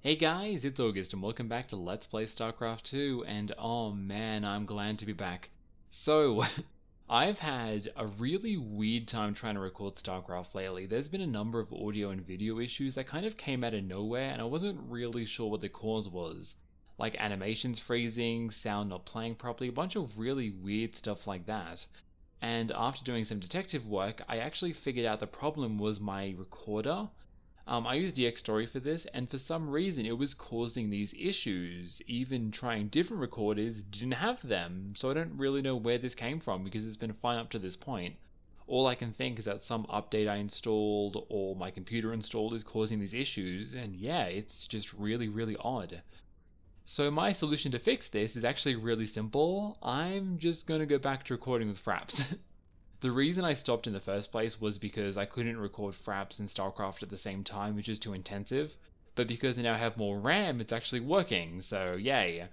Hey guys, it's August and welcome back to Let's Play StarCraft 2, and oh man, I'm glad to be back. So, I've had a really weird time trying to record StarCraft lately. There's been a number of audio and video issues that kind of came out of nowhere and I wasn't really sure what the cause was. Like animations freezing, sound not playing properly, a bunch of really weird stuff like that. And after doing some detective work, I actually figured out the problem was my recorder. I used DxStory for this, and for some reason it was causing these issues. Even trying different recorders didn't have them, so I don't really know where this came from because it's been fine up to this point. All I can think is that some update I installed or my computer installed is causing these issues, and yeah, it's just really odd. So my solution to fix this is actually really simple. I'm just gonna go back to recording with Fraps. The reason I stopped in the first place was because I couldn't record Fraps and StarCraft at the same time, which is too intensive, but because I now have more RAM, it's actually working, so yay.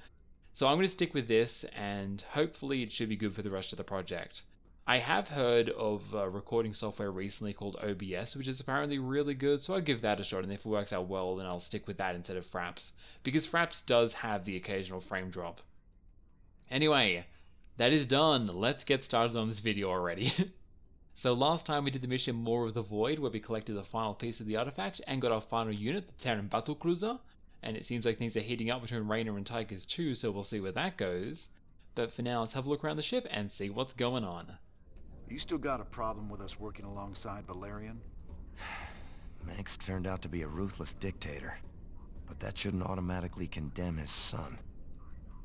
So I'm going to stick with this, and hopefully it should be good for the rest of the project. I have heard of a recording software recently called OBS, which is apparently really good, so I'll give that a shot, and if it works out well, then I'll stick with that instead of Fraps, because Fraps does have the occasional frame drop. Anyway, that is done. Let's get started on this video already. So last time we did the mission More of the Void, where we collected the final piece of the artifact and got our final unit, the Terran Battlecruiser, and it seems like things are heating up between Reyna and Tigers too, so we'll see where that goes. But for now, let's have a look around the ship and see what's going on. You still got a problem with us working alongside Valerian? Max turned out to be a ruthless dictator, but that shouldn't automatically condemn his son.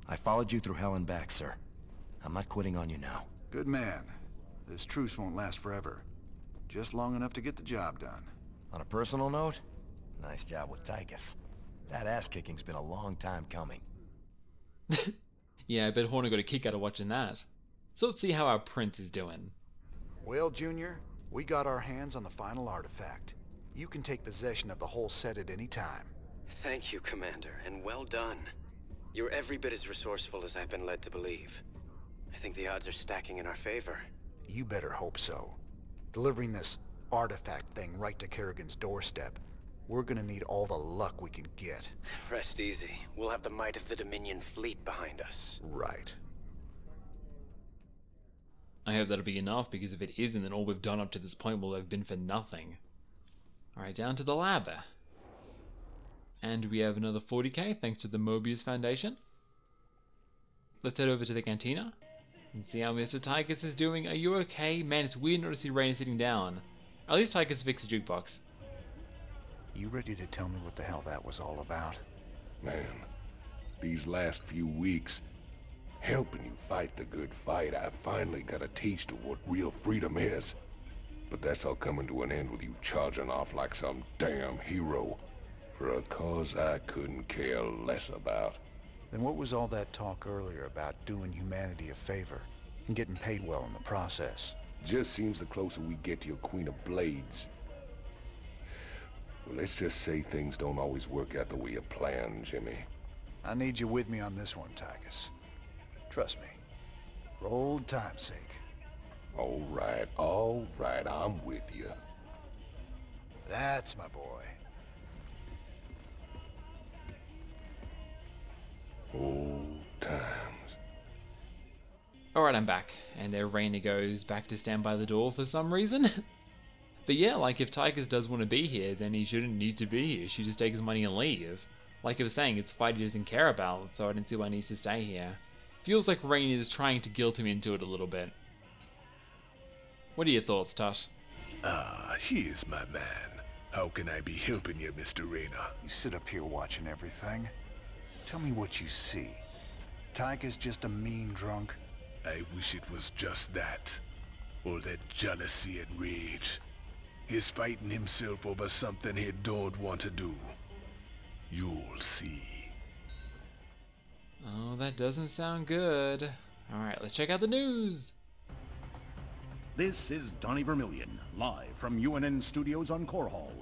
I followed you through hell and back, sir. I'm not quitting on you now. Good man. This truce won't last forever. Just long enough to get the job done. On a personal note, nice job with Tychus. That ass-kicking's been a long time coming. Yeah, I bet Horner got a kick out of watching that. So let's see how our prince is doing. Well, Junior, we got our hands on the final artifact. You can take possession of the whole set at any time. Thank you, Commander, and well done. You're every bit as resourceful as I've been led to believe. I think the odds are stacking in our favor. You better hope so. Delivering this artifact thing right to Kerrigan's doorstep, we're gonna need all the luck we can get. Rest easy. We'll have the might of the Dominion fleet behind us. Right. I hope that'll be enough, because if it isn't, then all we've done up to this point will have been for nothing. Alright, down to the lab. And we have another 40k thanks to the Mobius Foundation. Let's head over to the cantina and see how Mr. Tychus is doing. Are you okay? Man, it's weird not to see Reyna sitting down. At least Tychus fixed the jukebox. You ready to tell me what the hell that was all about? Man, these last few weeks, helping you fight the good fight, I finally got a taste of what real freedom is. But that's all coming to an end with you charging off like some damn hero for a cause I couldn't care less about. Then what was all that talk earlier about doing humanity a favor and getting paid well in the process? Just seems the closer we get to your Queen of Blades. Well, let's just say things don't always work out the way you plan, Jimmy. I need you with me on this one, Tychus. Trust me. For old time's sake. All right, I'm with you. That's my boy. Old times. Alright, I'm back, and there Reyna goes back to stand by the door for some reason. But yeah, like if Tychus does want to be here, then he shouldn't need to be here. She just take his money and leave. Like I was saying, it's a fight he doesn't care about, so I don't see why he needs to stay here. Feels like Reyna is trying to guilt him into it a little bit. What are your thoughts, Tush? Ah, he is my man. How can I be helping you, Mr. Reyna? You sit up here watching everything. Tell me what you see. Tychus just a mean drunk? I wish it was just that. All that jealousy and rage. He's fighting himself over something he don't want to do. You'll see. Oh, that doesn't sound good. Alright, let's check out the news. This is Donnie Vermillion, live from UNN Studios on Core Hall.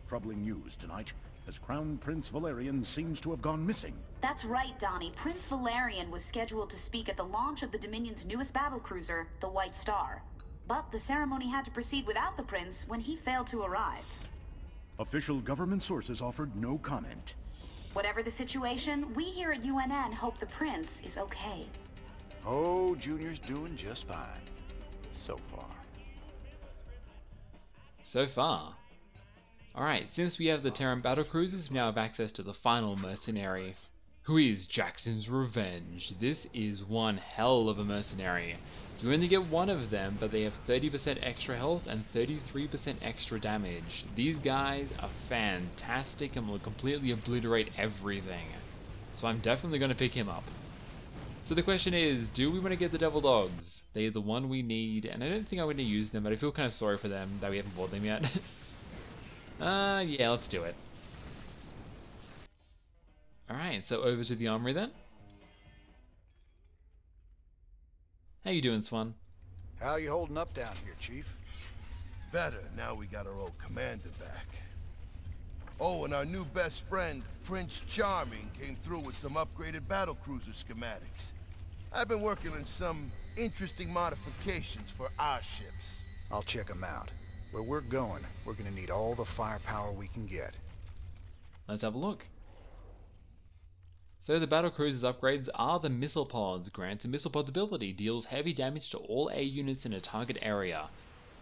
Troubling news tonight, as Crown Prince Valerian seems to have gone missing. That's right, Donnie. Prince Valerian was scheduled to speak at the launch of the Dominion's newest battlecruiser, the White Star. But the ceremony had to proceed without the prince when he failed to arrive. Official government sources offered no comment. Whatever the situation, we here at UNN hope the Prince is okay. Oh, Junior's doing just fine. So far. So far. Alright, since we have the Terran battlecruisers, we now have access to the final mercenary, who is Jackson's Revenge. This is one hell of a mercenary. You only get one of them, but they have 30% extra health and 33% extra damage. These guys are fantastic and will completely obliterate everything. So I'm definitely going to pick him up. So the question is, do we want to get the Devil Dogs? They're the one we need, and I don't think I'm going to use them, but I feel kind of sorry for them that we haven't bought them yet. Yeah, let's do it. Alright, so over to the armory then. How you doing, Swan? How you holding up down here, Chief? Better, now we got our old commander back. Oh, and our new best friend, Prince Charming, came through with some upgraded battlecruiser schematics. I've been working on some interesting modifications for our ships. I'll check them out. Where we're going, we're gonna need all the firepower we can get. Let's have a look. So the battlecruiser's upgrades are the missile pods. Grants a missile pod's ability, deals heavy damage to all A units in a target area.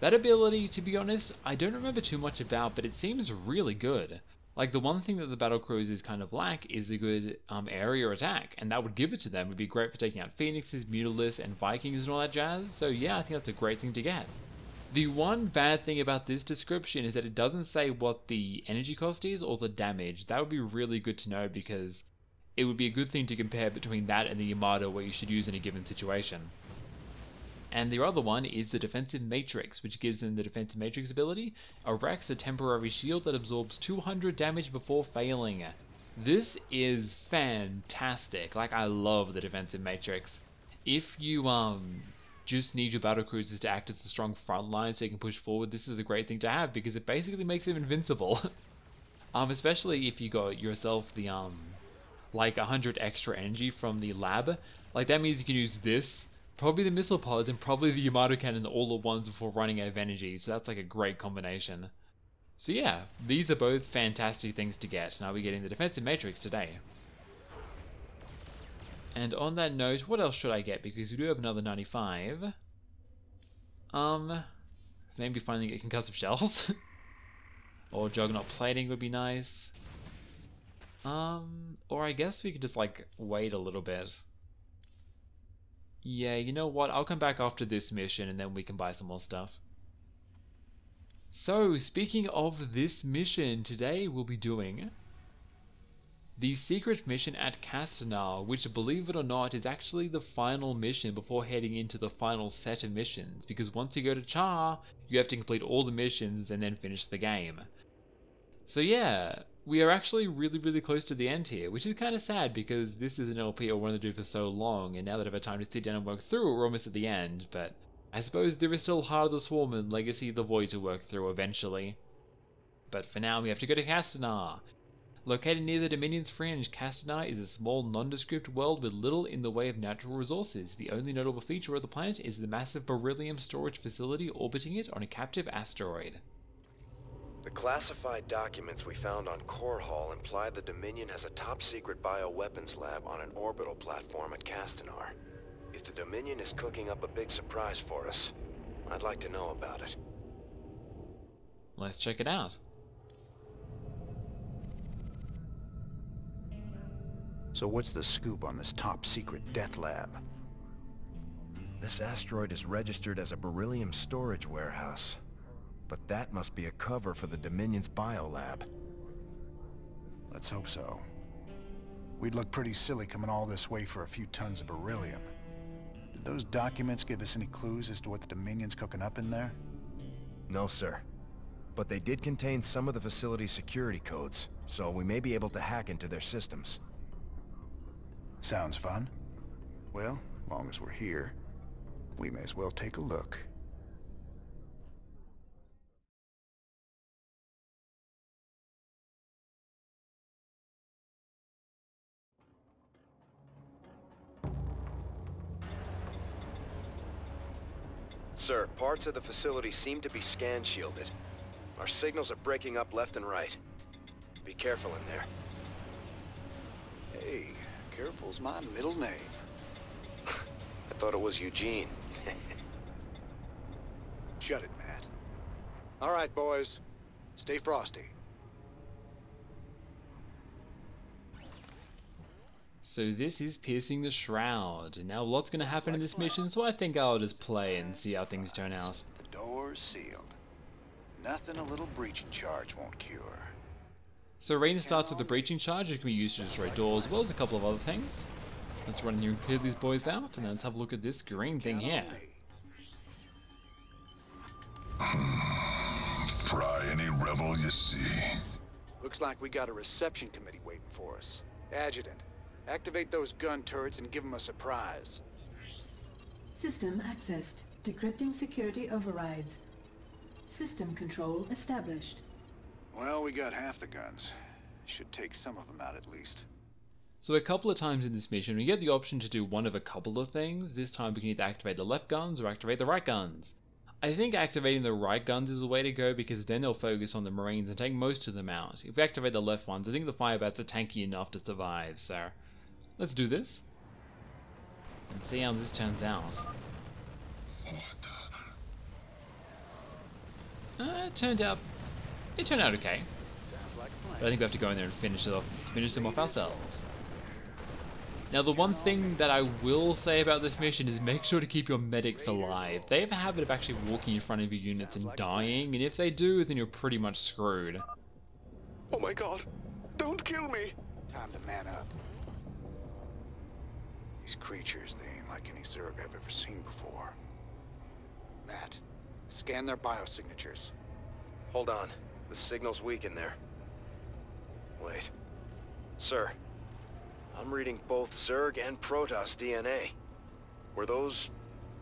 That ability, to be honest, I don't remember too much about, but it seems really good. Like, the one thing that the battlecruisers kind of lack is a good area attack, and that would give it to them. It would be great for taking out Phoenixes, Mutilis, and Vikings and all that jazz, so yeah, I think that's a great thing to get. The one bad thing about this description is that it doesn't say what the energy cost is or the damage. That would be really good to know, because it would be a good thing to compare between that and the Yamato, what you should use in a given situation. And the other one is the Defensive Matrix, which gives them the Defensive Matrix ability, erects a temporary shield that absorbs 200 damage before failing. This is fantastic. Like, I love the Defensive Matrix. If you just need your battlecruisers to act as a strong front line so you can push forward, this is a great thing to have, because it basically makes them invincible. Especially if you got yourself the like 100 extra energy from the lab. Like, that means you can use this, probably the missile pods, and probably the Yamato cannon all at once before running out of energy, so that's like a great combination. So yeah, these are both fantastic things to get. Now we're getting the Defensive Matrix today. And on that note, what else should I get? Because we do have another 95. Maybe finally get concussive shells. Or Juggernaut plating would be nice. Or I guess we could just like wait a little bit. Yeah, you know what? I'll come back after this mission and then we can buy some more stuff. So, speaking of this mission, today we'll be doing the secret mission at Castanar, which, believe it or not, is actually the final mission before heading into the final set of missions, because once you go to Char, you have to complete all the missions and then finish the game. So yeah, we are actually really close to the end here, which is kind of sad because this is an LP I wanted to do for so long, and now that I've had time to sit down and work through it, we're almost at the end, but I suppose there is still Heart of the Swarm and Legacy of the Void to work through eventually. But for now, we have to go to Castanar. Located near the Dominion's fringe, Castanar is a small, nondescript world with little in the way of natural resources. The only notable feature of the planet is the massive beryllium storage facility orbiting it on a captive asteroid. The classified documents we found on Core Hall imply the Dominion has a top-secret bioweapons lab on an orbital platform at Castanar. If the Dominion is cooking up a big surprise for us, I'd like to know about it. Let's check it out. So what's the scoop on this top-secret death lab? This asteroid is registered as a beryllium storage warehouse. But that must be a cover for the Dominion's biolab. Let's hope so. We'd look pretty silly coming all this way for a few tons of beryllium. Did those documents give us any clues as to what the Dominion's cooking up in there? No, sir. But they did contain some of the facility's security codes, so we may be able to hack into their systems. Sounds fun. Well, as long as we're here, we may as well take a look. Sir, parts of the facility seem to be scan-shielded. Our signals are breaking up left and right. Be careful in there. Hey, careful's my middle name. I thought it was Eugene. Shut it, Matt. All right, boys. Stay frosty. So this is piercing the Shroud. Now a lot's going to happen in this mission, so I think I'll just play and see how things turn out. The door's sealed. Nothing a little breaching charge won't cure. So Arena starts with the breaching charge, which can be used to destroy doors, as well as a couple of other things. Let's run here and clear these boys out, and then let's have a look at this green thing here. Fry any rebel you see. Looks like we got a reception committee waiting for us. Adjutant, activate those gun turrets and give them a surprise. System accessed. Decrypting security overrides. System control established. Well, we got half the guns. Should take some of them out at least. So a couple of times in this mission, we get the option to do one of a couple of things. This time we can either activate the left guns or activate the right guns. I think activating the right guns is the way to go, because then they'll focus on the Marines and take most of them out. If we activate the left ones, I think the Firebats are tanky enough to survive, so let's do this and see how this turns out. It turned out okay. But I think we have to go in there and finish them off ourselves. Now the one thing that I will say about this mission is make sure to keep your medics alive. They have a habit of actually walking in front of your units and dying, and if they do, then you're pretty much screwed. Oh my god! Don't kill me! Time to man up. These creatures, they ain't like any Zerg I've ever seen before. Matt, scan their biosignatures. Hold on. The signal's weak in there. Wait. Sir. I'm reading both Zerg and Protoss DNA. Were those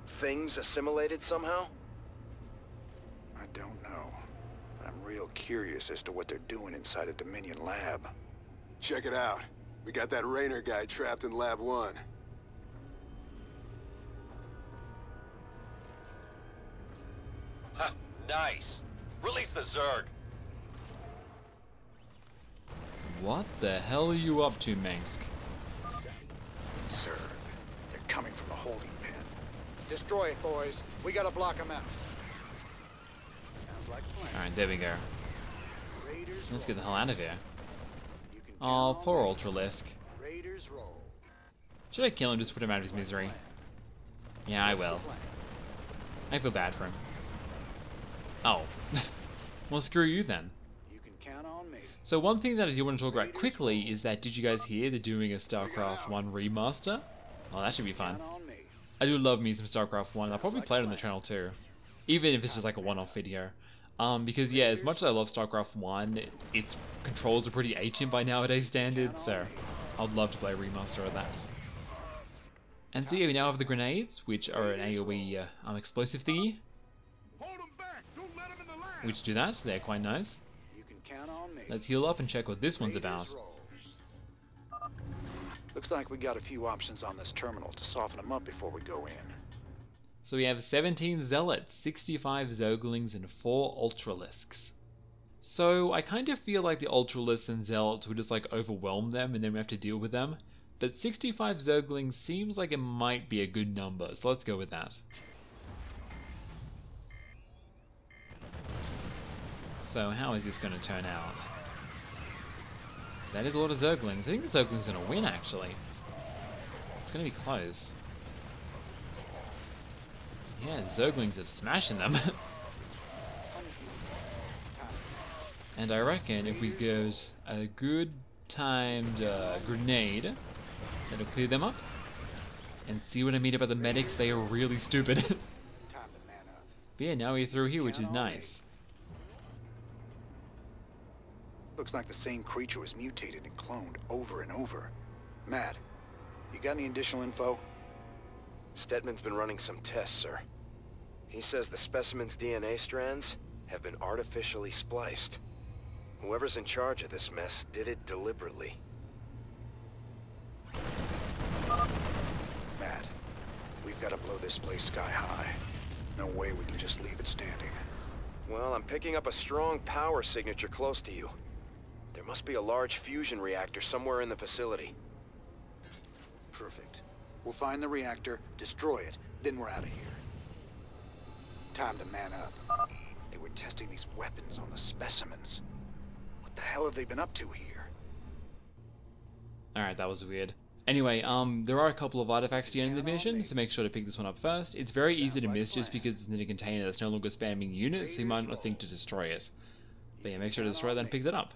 things assimilated somehow? I don't know, but I'm real curious as to what they're doing inside a Dominion lab. Check it out. We got that Raynor guy trapped in Lab 1. Ha! Nice! Release the Zerg! What the hell are you up to, Minsk? Zerg. They're coming from the holding pen. Destroy it, boys. We gotta block them out. Alright, there we go. Let's get the hell out of here. Oh, poor Ultralisk. Should I kill him just to put him out of his misery? Yeah, I will. I feel bad for him. Oh. Well, screw you then. So one thing that I do want to talk about quickly is that, did you guys hear they're doing a StarCraft 1 remaster? Oh, that should be fun. I do love me some StarCraft 1. I'll probably play it on the channel too. Even if it's just like a one-off video. Because yeah, as much as I love StarCraft 1, its controls are pretty ancient by nowadays standards, so I'd love to play a remaster of that. And so yeah, we now have the grenades, which are an AoE explosive thingy. Which do that, they're quite nice. Let's heal up and check what this one's about. Looks like we got a few options on this terminal to soften them up before we go in. So we have 17 Zealots, 65 Zerglings, and 4 Ultralisks. So I kind of feel like the Ultralisks and Zealots would just like overwhelm them and then we have to deal with them. But 65 Zerglings seems like it might be a good number, so let's go with that. So how is this going to turn out? That is a lot of Zerglings. I think the Zerglings are going to win, actually. It's going to be close. Yeah, the Zerglings are smashing them. And I reckon if we get a good timed grenade, that'll clear them up. And see what I mean about the medics, they are really stupid. But yeah, now we're through here, which is nice. Looks like the same creature was mutated and cloned over and over. Matt, you got any additional info? Stedman's been running some tests, sir. He says the specimen's DNA strands have been artificially spliced. Whoever's in charge of this mess did it deliberately. Matt, we've got to blow this place sky high. No way we can just leave it standing. Well, I'm picking up a strong power signature close to you. There must be a large fusion reactor somewhere in the facility. Perfect. We'll find the reactor, destroy it, then we're out of here. Time to man up. They were testing these weapons on the specimens. What the hell have they been up to here? Alright, that was weird. Anyway, there are a couple of artifacts at the end of the mission, so make sure to pick this one up first. It's very easy to miss just because it's in a container that's no longer spamming units, so you might not think to destroy it. But yeah, make sure to destroy that and pick that up.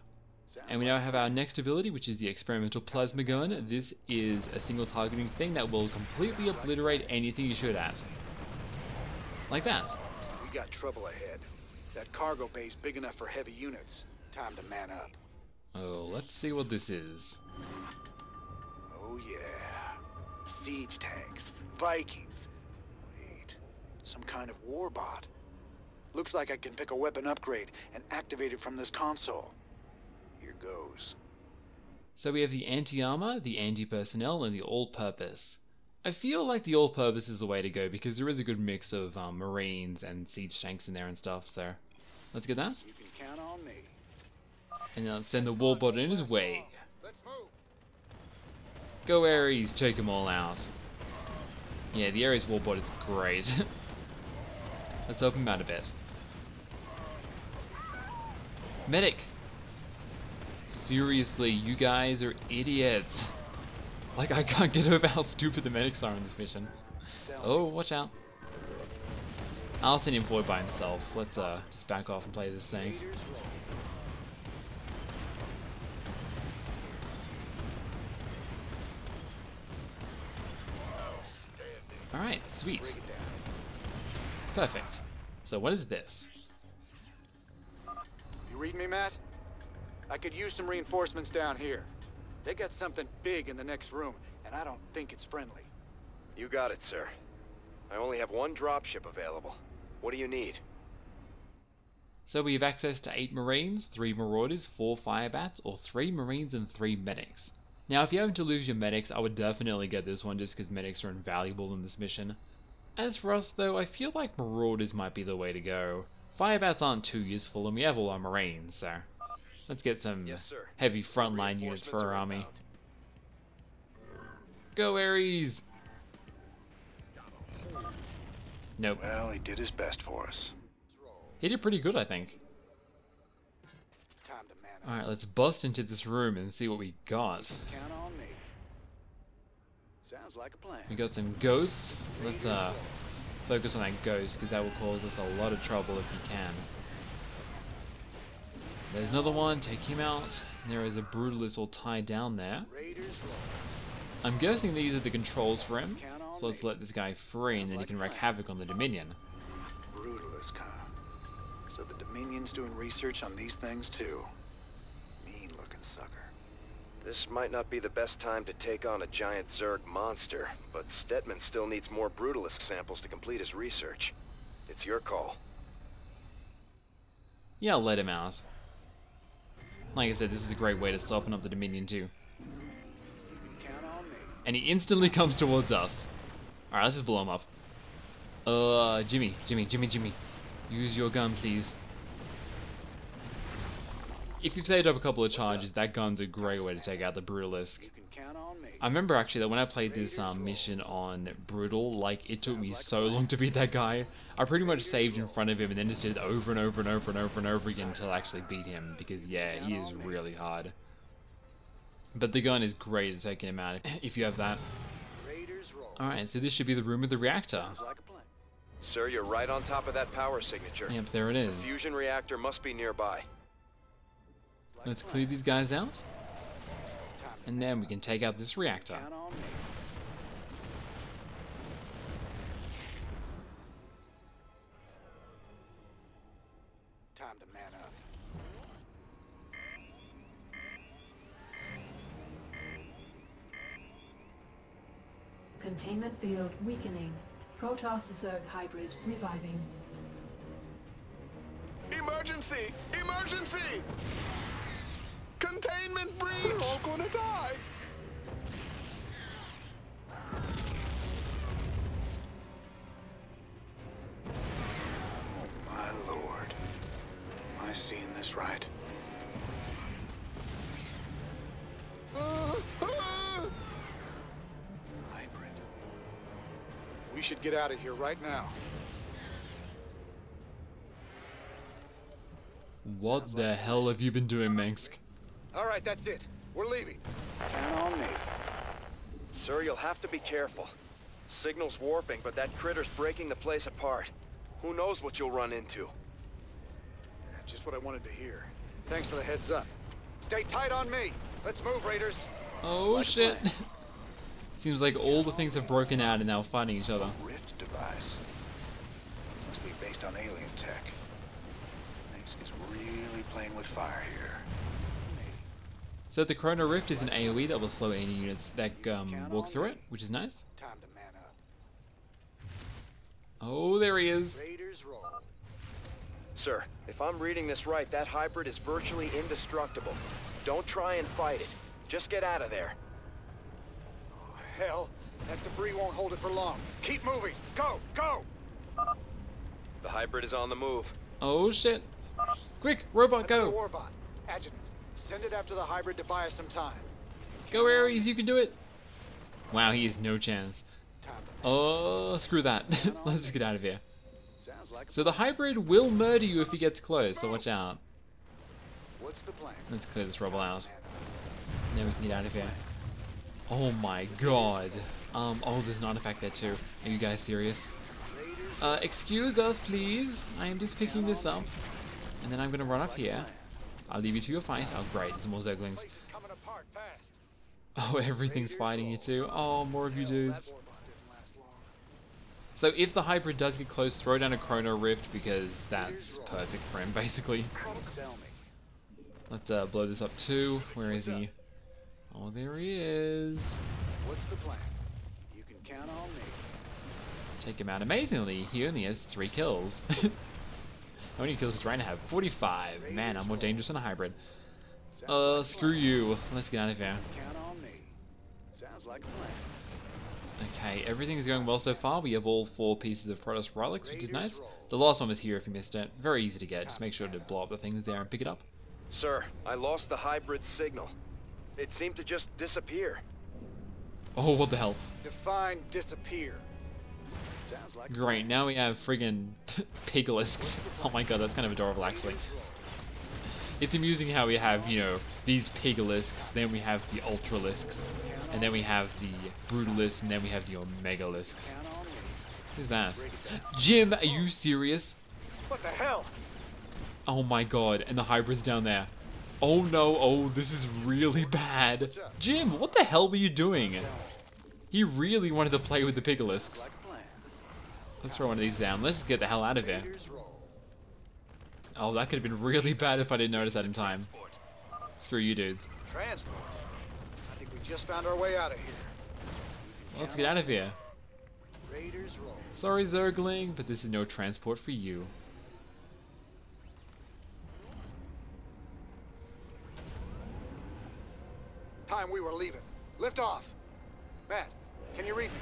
And we now have our next ability, which is the experimental plasma gun. This is a single targeting thing that will completely obliterate anything you shoot at. Like that. We got trouble ahead. That cargo bay's big enough for heavy units. Time to man up. Oh, let's see what this is. Oh yeah. Siege tanks. Vikings. Wait. Some kind of warbot. Looks like I can pick a weapon upgrade and activate it from this console. Here goes. So we have the anti-armor, the anti-personnel, and the all-purpose. I feel like the all-purpose is the way to go because there is a good mix of marines and siege tanks in there and stuff, so let's get that. You can count on me. And now let's send the warbot in his way. Go Ares, take them all out. Yeah, the Ares warbot is great. Let's open him out a bit. Medic! Seriously, you guys are idiots. Like, I can't get over how stupid the medics are in this mission. Oh, watch out. I'll send him forward by himself. Let's just back off and play this thing. Alright, sweet. Perfect. So what is this? You read me, Matt? I could use some reinforcements down here. They got something big in the next room, and I don't think it's friendly. You got it, sir. I only have one dropship available. What do you need? So we have access to 8 Marines, 3 Marauders, 4 Firebats, or 3 Marines and 3 Medics. Now if you happen to lose your Medics, I would definitely get this one just because Medics are invaluable in this mission. As for us though, I feel like Marauders might be the way to go. Firebats aren't too useful and we have all our Marines, so let's get some heavy frontline units for our army. Go Ares! Nope. Well, he did his best for us. He did pretty good, I think. Alright, let's bust into this room and see what we got. Count on me. Sounds like a plan. We got some ghosts. Let's focus on that ghost because that will cause us a lot of trouble if we can. There's another one, take him out. There is a brutalist all tied down there. I'm guessing these are the controls for him. So let's let this guy free and then he can wreak havoc on the Dominion. Brutalist, huh? So the Dominion's doing research on these things too. Mean-looking sucker. This might not be the best time to take on a giant Zerg monster, but Stetman still needs more Brutalisk samples to complete his research. It's your call. Yeah, I'll let him out. Like I said, this is a great way to soften up the Dominion too. And he instantly comes towards us. Alright, let's just blow him up. Jimmy. Use your gun, please. If you've saved up a couple of charges, that gun's a great way to take out the Brutalisk. I remember actually that when I played this mission on Brutal, like, it took me so long to beat that guy. I pretty much saved in front of him and then just did it over and over and over and over and over again until I actually beat him, because yeah, he is really hard. But the gun is great at taking him out if you have that. Alright, so this should be the room with the reactor. Sir, you're right on top of that power signature. Yep, there it is. The fusion reactor must be nearby. Let's clear these guys out. And then we can take out this reactor. Time to man up. Containment field weakening. Protoss-Zerg hybrid reviving. Emergency! Emergency! Containment breach! We're all gonna die! Oh my lord. Am I seeing this right? should get out of here right now. What the hell have you been doing, Minsk? All right, that's it. We're leaving. Count on me. Sir, you'll have to be careful. Signal's warping, but that critter's breaking the place apart. Who knows what you'll run into? Just what I wanted to hear. Thanks for the heads up. Stay tight on me. Let's move, Raiders. Oh shit. Seems like all the things have broken out and now fighting each other. Rift device. Must be based on alien tech. Minsk is really playing with fire here. So the Chrono Rift is an AoE that will slow any units that walk through it, which is nice. Time to man up. Oh, there he is. Raiders roll. Sir, if I'm reading this right, that hybrid is virtually indestructible. Don't try and fight it. Just get out of there. Oh, hell, that debris won't hold it for long. Keep moving. Go, go! The hybrid is on the move. Oh shit. Quick, robot, That's the go. Warbot. Adjutant, send it after the hybrid to buy us some time. Go Ares, you can do it. Wow, he has no chance. Oh, screw that. Let's just get out of here. So the hybrid will murder you if he gets close, so watch out. What's the plan? Let's clear this rubble out. Then we can get out of here. Oh my god. Oh, there's an artifact there too. Are you guys serious? Excuse us, please. I am just picking this up. And then I'm gonna run up here. I'll leave you to your fight. Oh great, there's more Zerglings. Oh, everything's fighting you too. Oh, more of you dudes. So if the hybrid does get close, throw down a Chrono Rift because that's perfect for him, basically. Let's blow this up too. Where is he? Oh, there he is. What's the plan? You can count on me. Take him out. Amazingly, he only has 3 kills. How many kills does Rhino have? 45. Man, I'm more dangerous than a hybrid. Screw you. Let's get out of here. Count on me. Sounds like a plan. Okay, everything is going well so far. We have all 4 pieces of Protoss relics, which is nice. The last one was here if you missed it. Very easy to get. Just make sure to blow up the things there and pick it up. Sir, I lost the hybrid signal. It seemed to just disappear. Oh, what the hell? Define disappear. Sounds like Great, now we have friggin' piglisks. Oh my god, that's kind of adorable actually. It's amusing how we have, you know, these piglisks, then we have the ultralisks, and then we have the brutalisks, and then we have the omegalisks. Who's that? Jim, are you serious? What the hell? Oh my god, and the hybrid's down there. Oh no, oh, this is really bad. Jim, what the hell were you doing? He really wanted to play with the piglisks. Let's throw one of these down. Let's just get the hell out of here. Oh, that could have been really bad if I didn't notice that in time. Screw you dudes. Transport. I think we just found our way out of here. Let's get out of here. Raiders roll. Sorry, Zergling, but this is no transport for you. Time we were leaving. Lift off. Matt, can you read me?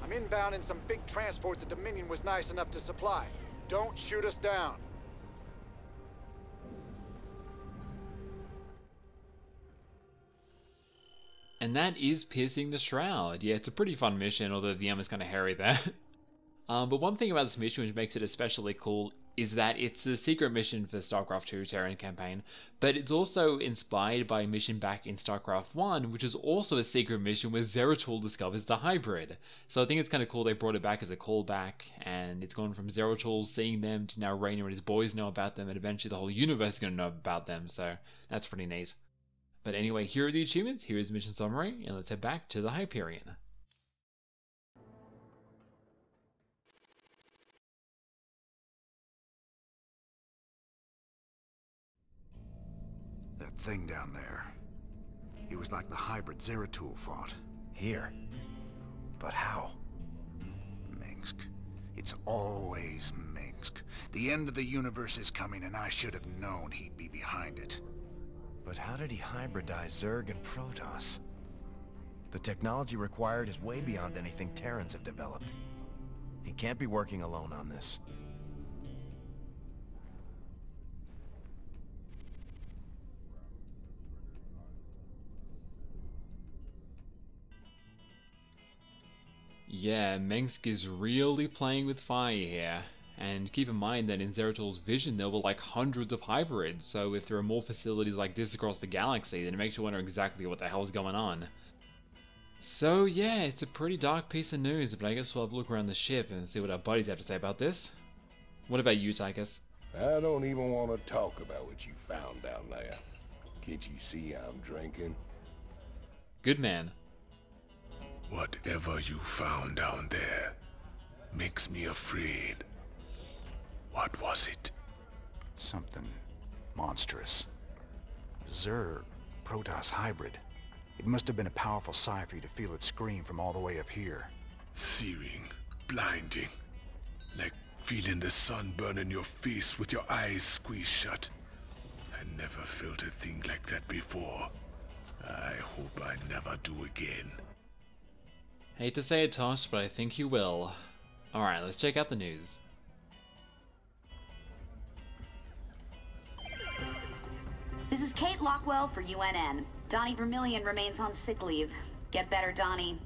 I'm inbound in some big transport the Dominion was nice enough to supply. Don't shoot us down. And that is piercing the Shroud. Yeah, it's a pretty fun mission, although the M is kind of hairy there. But one thing about this mission which makes it especially cool is that it's a secret mission for StarCraft II Terran campaign, but it's also inspired by a mission back in StarCraft 1, which is also a secret mission where Zeratul discovers the hybrid. So I think it's kind of cool they brought it back as a callback, and it's gone from Zeratul seeing them to now Raynor and his boys know about them, and eventually the whole universe is going to know about them, so that's pretty neat. But anyway, here are the achievements, here is the mission summary, and let's head back to the Hyperion. That thing down there. It was like the hybrid Zeratul fought. Here. But how? Minsk. It's always Minsk. The end of the universe is coming, and I should have known he'd be behind it. But how did he hybridize Zerg and Protoss? The technology required is way beyond anything Terrans have developed. He can't be working alone on this. Yeah, Mengsk is really playing with fire here. And keep in mind that in Zerator's vision there were like hundreds of hybrids, so if there are more facilities like this across the galaxy, then it makes you wonder exactly what the hell's going on. So yeah, it's a pretty dark piece of news, but I guess we'll have a look around the ship and see what our buddies have to say about this. What about you, Tychus? I don't even want to talk about what you found down there. Can't you see I'm drinking? Good man. Whatever you found down there makes me afraid. What was it? Something monstrous. Zerg, Protoss hybrid. It must have been a powerful sight for you to feel it scream from all the way up here. Searing, blinding, like feeling the sun burn in your face with your eyes squeezed shut. I never felt a thing like that before. I hope I never do again. Hate to say it, Tosh, but I think you will. Alright, let's check out the news. This is Kate Lockwell for UNN. Donnie Vermillion remains on sick leave. Get better, Donnie.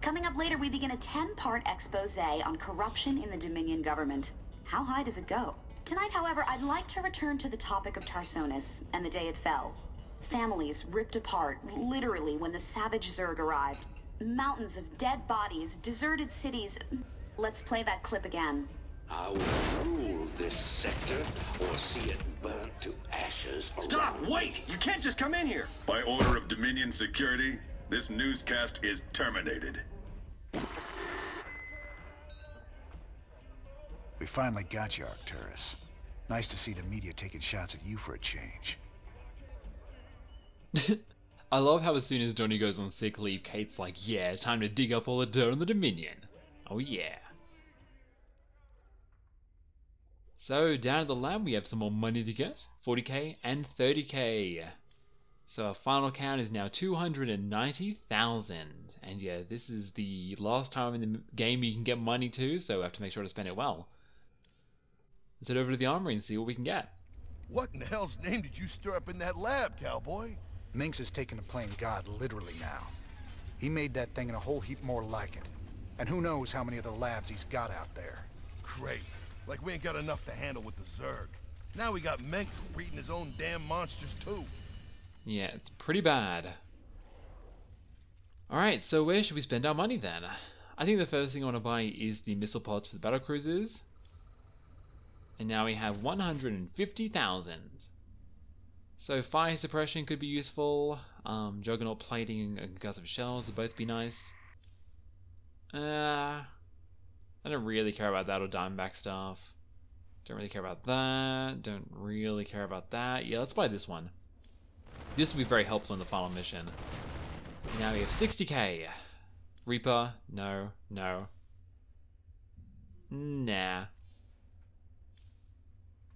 Coming up later, we begin a 10-part expose on corruption in the Dominion government. How high does it go? Tonight, however, I'd like to return to the topic of Tarsonis and the day it fell. Families ripped apart, literally, when the savage Zerg arrived. Mountains of dead bodies, deserted cities. Let's play that clip again. I will rule this sector or see it burnt to ashes around. Stop! Wait! You can't just come in here! By order of Dominion Security, this newscast is terminated. We finally got you, Arcturus. Nice to see the media taking shots at you for a change. I love how as soon as Donnie goes on sick leave, Kate's like, yeah, time to dig up all the dirt on the Dominion. Oh yeah. So, down at the lab we have some more money to get. 40k and 30k. So our final count is now 290,000. And yeah, this is the last time in the game you can get money too, so we have to make sure to spend it well. Let's head over to the armory and see what we can get. What in the hell's name did you stir up in that lab, cowboy? Minx is taking the plane god literally now. He made that thing and a whole heap more like it. And who knows how many other labs he's got out there. Great. Like we ain't got enough to handle with the Zerg. Now we got Minx breeding his own damn monsters too. Yeah, it's pretty bad. Alright, so where should we spend our money then? I think the first thing I want to buy is the missile pods for the battlecruisers. And now we have 150,000. So fire suppression could be useful. Juggernaut plating and concussive shells would both be nice. I don't really care about that or Diamondback stuff. Don't really care about that. Don't really care about that. Yeah, let's buy this one. This will be very helpful in the final mission. Now we have 60k. Reaper, no, no. Nah.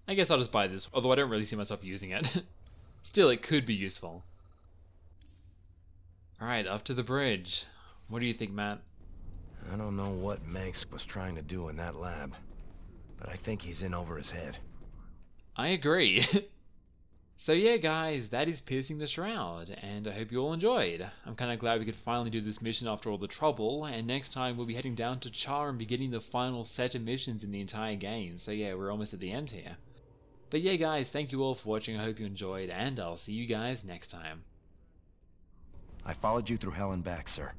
I guess I'll just buy this, although I don't really see myself using it. Still, it could be useful. Alright, up to the bridge. What do you think, Matt? I don't know what Mengsk was trying to do in that lab, but I think he's in over his head. I agree. So yeah, guys, that is Piercing the Shroud, and I hope you all enjoyed. I'm kind of glad we could finally do this mission after all the trouble, and next time we'll be heading down to Char and beginning the final set of missions in the entire game, so yeah, we're almost at the end here. But yeah, guys, thank you all for watching, I hope you enjoyed, and I'll see you guys next time. I followed you through hell and back, sir.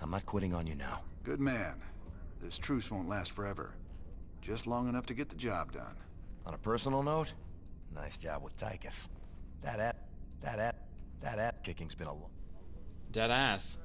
I'm not quitting on you now. Good man. This truce won't last forever. Just long enough to get the job done. On a personal note, nice job with Tychus. That kicking's been a long... Dead ass.